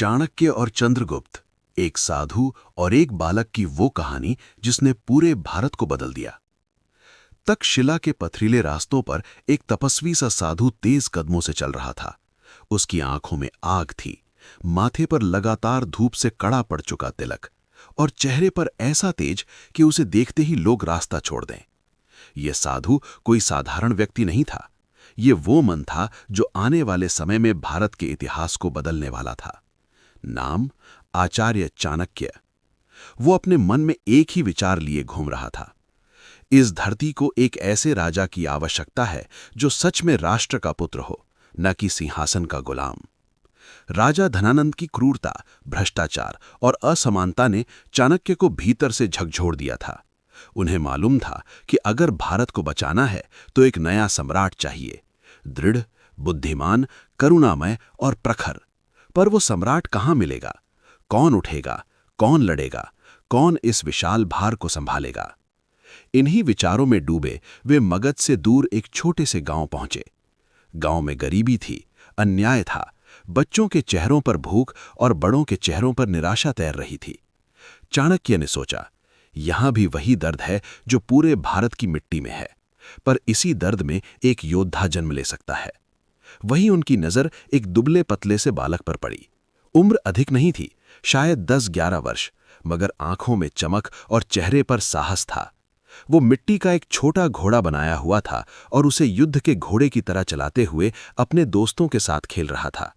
चाणक्य और चंद्रगुप्त, एक साधु और एक बालक की वो कहानी जिसने पूरे भारत को बदल दिया। तक्षशिला के पथरीले रास्तों पर एक तपस्वी सा साधु तेज कदमों से चल रहा था। उसकी आंखों में आग थी, माथे पर लगातार धूप से कड़ा पड़ चुका तिलक और चेहरे पर ऐसा तेज कि उसे देखते ही लोग रास्ता छोड़ दें। यह साधु कोई साधारण व्यक्ति नहीं था। ये वो मन था जो आने वाले समय में भारत के इतिहास को बदलने वाला था। नाम आचार्य चाणक्य। वो अपने मन में एक ही विचार लिए घूम रहा था। इस धरती को एक ऐसे राजा की आवश्यकता है जो सच में राष्ट्र का पुत्र हो, न कि सिंहासन का गुलाम। राजा धनानंद की क्रूरता, भ्रष्टाचार और असमानता ने चाणक्य को भीतर से झकझोर दिया था। उन्हें मालूम था कि अगर भारत को बचाना है तो एक नया सम्राट चाहिए, दृढ़, बुद्धिमान, करुणामय और प्रखर। पर वो सम्राट कहाँ मिलेगा? कौन उठेगा? कौन लड़ेगा? कौन इस विशाल भार को संभालेगा? इन्हीं विचारों में डूबे वे मगध से दूर एक छोटे से गांव पहुंचे। गांव में गरीबी थी, अन्याय था, बच्चों के चेहरों पर भूख और बड़ों के चेहरों पर निराशा तैर रही थी। चाणक्य ने सोचा, यहां भी वही दर्द है जो पूरे भारत की मिट्टी में है, पर इसी दर्द में एक योद्धा जन्म ले सकता है। वहीं उनकी नजर एक दुबले पतले से बालक पर पड़ी। उम्र अधिक नहीं थी, शायद 10-11 वर्ष, मगर आंखों में चमक और चेहरे पर साहस था। वो मिट्टी का एक छोटा घोड़ा बनाया हुआ था और उसे युद्ध के घोड़े की तरह चलाते हुए अपने दोस्तों के साथ खेल रहा था।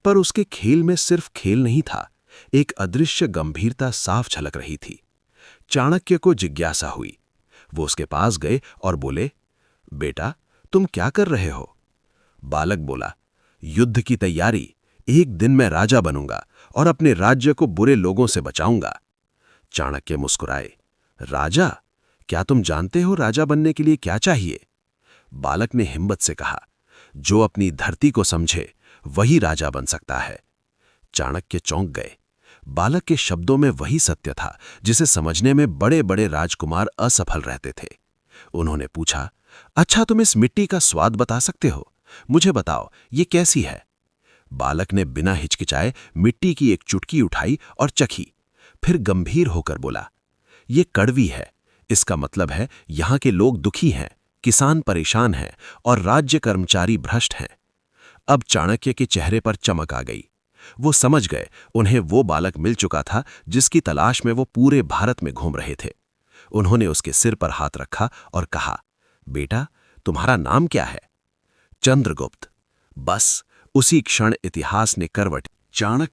पर उसके खेल में सिर्फ खेल नहीं था, एक अदृश्य गंभीरता साफ झलक रही थी। चाणक्य को जिज्ञासा हुई। वो उसके पास गए और बोले, बेटा, तुम क्या कर रहे हो? बालक बोला, युद्ध की तैयारी। एक दिन मैं राजा बनूंगा और अपने राज्य को बुरे लोगों से बचाऊंगा। चाणक्य मुस्कुराए, राजा? क्या तुम जानते हो राजा बनने के लिए क्या चाहिए? बालक ने हिम्मत से कहा, जो अपनी धरती को समझे वही राजा बन सकता है। चाणक्य चौंक गए। बालक के शब्दों में वही सत्य था जिसे समझने में बड़े बड़े राजकुमार असफल रहते थे। उन्होंने पूछा, अच्छा, तुम इस मिट्टी का स्वाद बता सकते हो? मुझे बताओ, ये कैसी है? बालक ने बिना हिचकिचाए मिट्टी की एक चुटकी उठाई और चखी, फिर गंभीर होकर बोला, ये कड़वी है। इसका मतलब है यहां के लोग दुखी हैं, किसान परेशान हैं और राज्य कर्मचारी भ्रष्ट हैं। अब चाणक्य के चेहरे पर चमक आ गई। वो समझ गए उन्हें वो बालक मिल चुका था जिसकी तलाश में वो पूरे भारत में घूम रहे थे। उन्होंने उसके सिर पर हाथ रखा और कहा, बेटा, तुम्हारा नाम क्या है? चंद्रगुप्त। बस उसी क्षण इतिहास ने करवट। चाणक्य